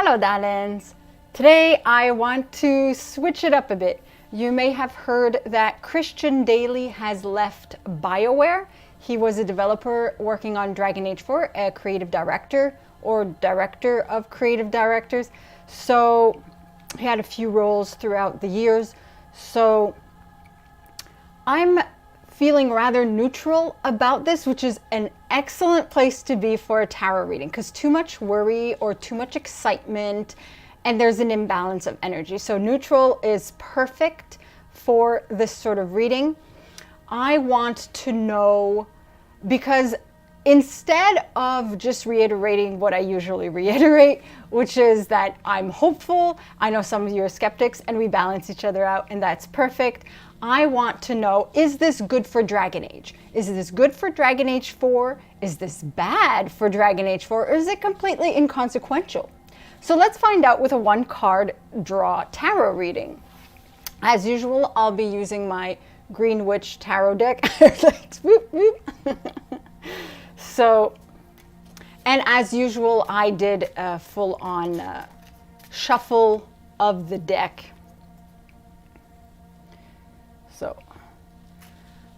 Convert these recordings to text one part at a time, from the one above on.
Hello darlings! Today I want to switch it up a bit. You may have heard that Christian Dailey has left BioWare. He was a developer working on Dragon Age 4, a creative director or director of creative directors. So he had a few roles throughout the years. So I'm feeling rather neutral about this, which is an excellent place to be for a tarot reading, because too much worry or too much excitement and there's an imbalance of energy. So neutral is perfect for this sort of reading. I want to know, because instead of just reiterating what I usually reiterate, which is that I'm hopeful, I know some of you are skeptics, and we balance each other out, and that's perfect. I want to know, is this good for Dragon Age? Is this good for Dragon Age 4? Is this bad for Dragon Age 4? Or is it completely inconsequential? So let's find out with a one card draw tarot reading. As usual, I'll be using my Green Witch tarot deck. Whoop, whoop. So, and as usual, I did a full-on shuffle of the deck.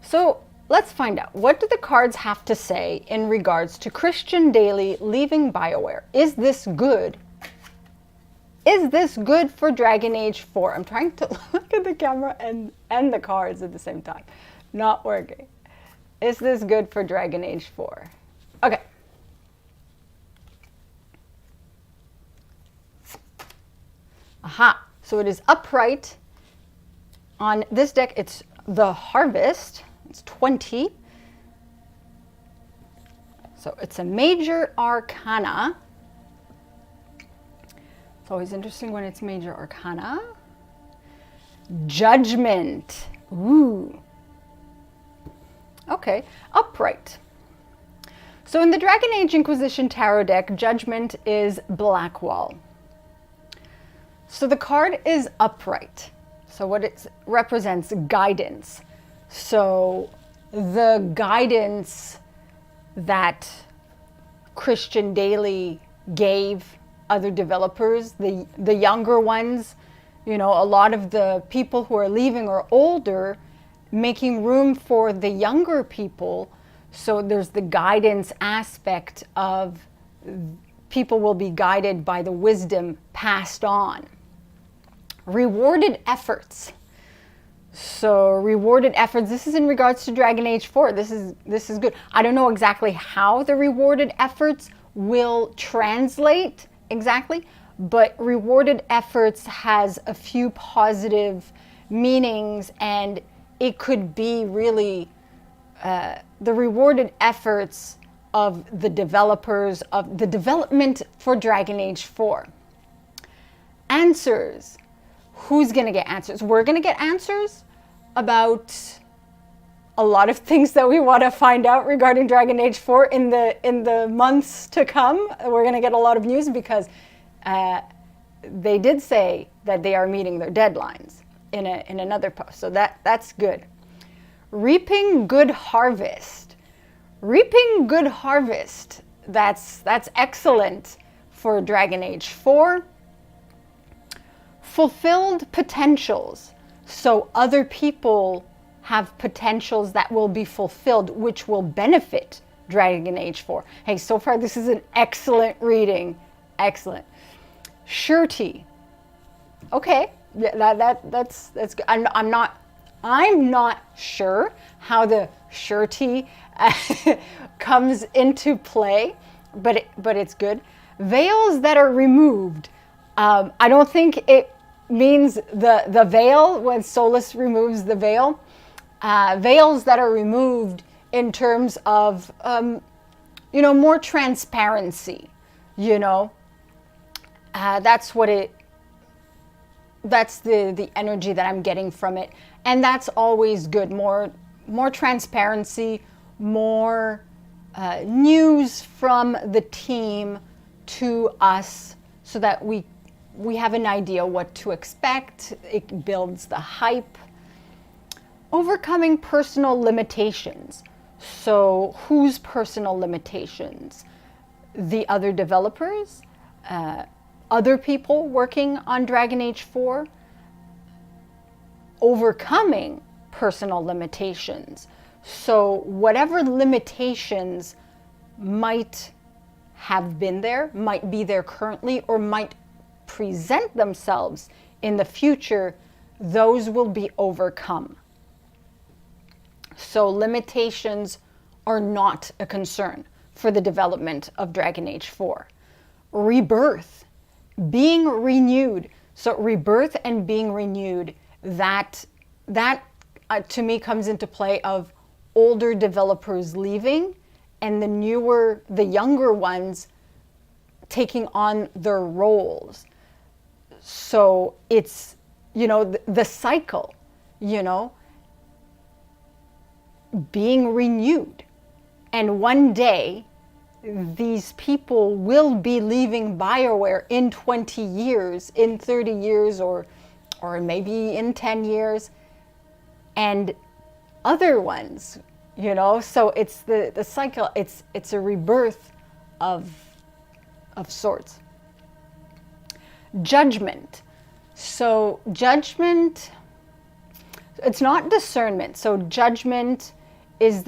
So let's find out. What do the cards have to say in regards to Christian Dailey leaving BioWare? Is this good? Is this good for Dragon Age 4? I'm trying to look at the camera and the cards at the same time. Not working. Is this good for Dragon Age 4? Okay. Aha. So it is upright. On this deck, it's the Harvest. It's 20. So it's a major arcana. It's always interesting when it's major arcana. Judgment. Ooh. Okay, upright. So in the Dragon Age Inquisition tarot deck, Judgment is Blackwall. So the card is upright. So what it represents, guidance. So the guidance that Christian Dailey gave other developers, the younger ones, you know, a lot of the people who are leaving are older, making room for the younger people. So there's the guidance aspect of people will be guided by the wisdom passed on. Rewarded efforts. So rewarded efforts, this is in regards to Dragon Age 4. This is good. I don't know exactly how the rewarded efforts will translate exactly, but rewarded efforts has a few positive meanings, and it could be really the rewarded efforts of the developers of the development for Dragon Age 4. Answers. Who's going to get answers? We're going to get answers about a lot of things that we want to find out regarding Dragon Age 4 in the months to come. We're going to get a lot of news because they did say that they are meeting their deadlines in another post. So that's good. Reaping good harvest. Reaping good harvest. That's excellent for Dragon Age 4. Fulfilled potentials. So other people have potentials that will be fulfilled, which will benefit Dragon Age 4. Hey, so far this is an excellent reading. Excellent. Surety. Okay, that's good. I'm not sure how the surety comes into play, but it's good. Veils that are removed. I don't think it means the veil when Solus removes the veil. Veils that are removed in terms of, you know, more transparency, you know. That's the energy that I'm getting from it. And that's always good. More transparency, more news from the team to us so that we have an idea what to expect. It builds the hype. Overcoming personal limitations. So whose personal limitations? The other developers, other people working on Dragon Age 4, overcoming personal limitations. So whatever limitations might have been there, might be there currently, or might present themselves in the future, those will be overcome. So limitations are not a concern for the development of Dragon Age 4. Rebirth, being renewed. So rebirth and being renewed, that to me comes into play of older developers leaving and the younger ones taking on their roles. So it's, the cycle, being renewed. And one day, these people will be leaving BioWare in 20 years, in 30 years, or maybe in 10 years, and other ones, so it's the cycle, it's a rebirth of sorts. Judgment. So judgment, it's not discernment. So judgment is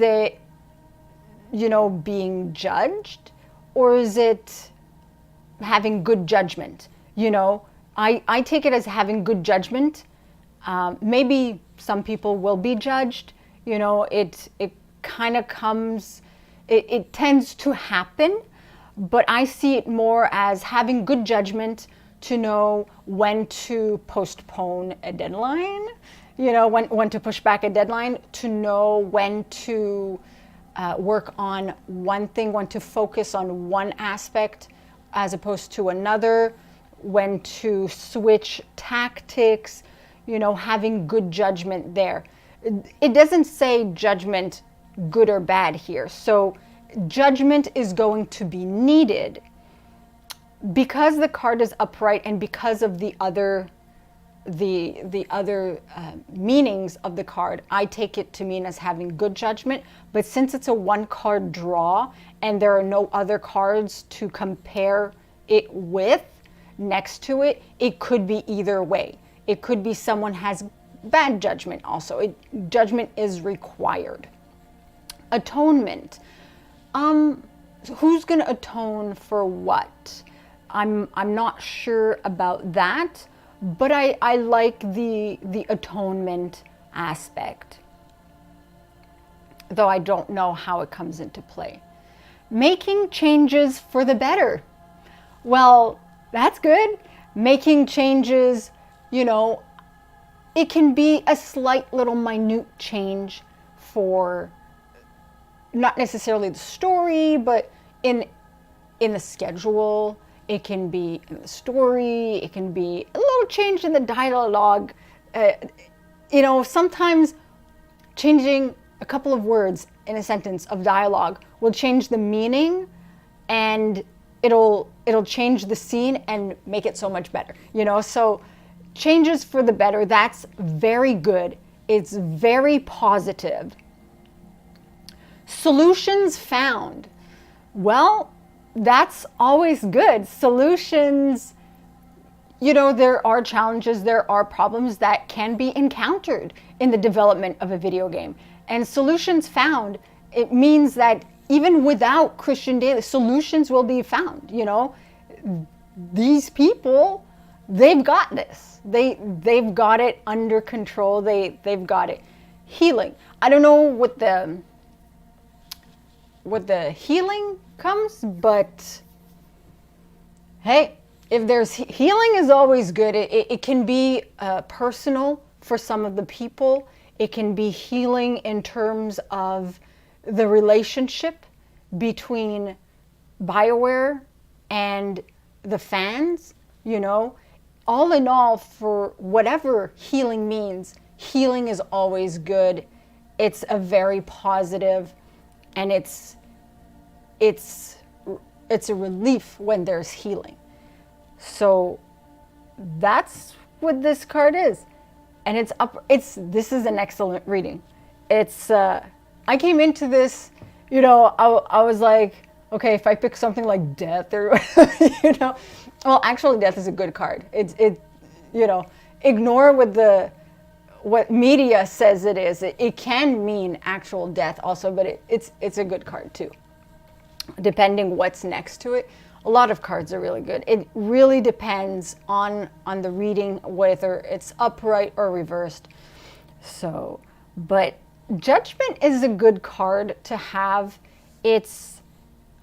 being judged, or is it having good judgment? I take it as having good judgment. Maybe some people will be judged. It kind of comes, it tends to happen, but I see it more as having good judgment to know when to postpone a deadline, when to push back a deadline, to know when to work on one thing, when to focus on one aspect as opposed to another, when to switch tactics, having good judgment there. It doesn't say judgment good or bad here. So judgment is going to be needed because the card is upright and because of the other meanings of the card. I take it to mean as having good judgment, but since it's a one card draw and there are no other cards to compare it with next to it, it could be either way. It could be someone has bad judgment also. Judgment is required. Atonement. Who's going to atone for what? I'm not sure about that, but I like the atonement aspect, though I don't know how it comes into play. Making changes for the better. Well, that's good. Making changes, it can be a slight little minute change for not necessarily the story, but in the schedule. It can be in the story. It can be a little change in the dialogue. Sometimes changing a couple of words in a sentence of dialogue will change the meaning, and it'll change the scene and make it so much better. So changes for the better, that's very good. It's very positive. Solutions found. Well, that's always good. Solutions, there are challenges, there are problems that can be encountered in the development of a video game. And solutions found, it means that even without Christian Dailey, solutions will be found. These people, they've got this. They've got it under control. They've got it. Healing. I don't know what the healing comes, but hey, if there's healing is always good. It can be personal for some of the people. It can be healing in terms of the relationship between BioWare and the fans. All in all, for whatever healing means, healing is always good. It's a very positive, and it's a relief when there's healing. So that's what this card is. And this is an excellent reading. I came into this, I was like, okay, if I pick something like death or, Well, actually, death is a good card. Ignore what media says it is. It can mean actual death also, but it's a good card too. Depending what's next to it, a lot of cards are really good. It really depends on the reading, whether it's upright or reversed. So, but Judgment is a good card to have.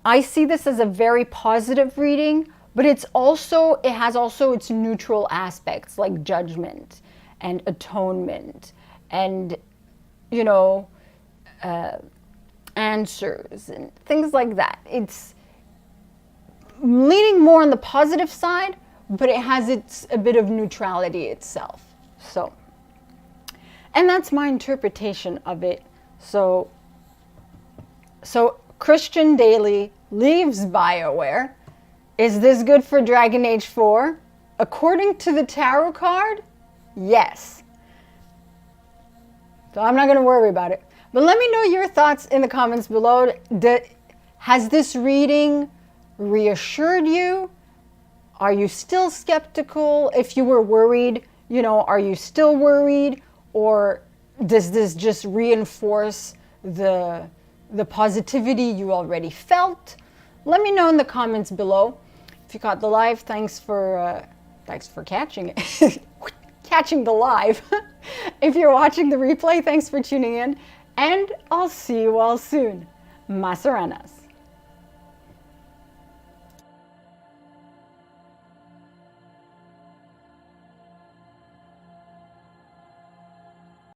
I see this as a very positive reading, but it has also its neutral aspects, like judgment and atonement and, answers and things like that. It's leaning more on the positive side, but it has a bit of neutrality itself. So, and that's my interpretation of it. So Christian Dailey leaves BioWare. Is this good for Dragon Age 4? According to the tarot card, yes. So I'm not going to worry about it. But let me know your thoughts in the comments below. Has this reading reassured you? Are you still skeptical? If you were worried, are you still worried? Or does this just reinforce the positivity you already felt? Let me know in the comments below. If you caught the live, thanks for catching it. Catching the live. If you're watching the replay, thanks for tuning in. And I'll see you all soon. Masaranas.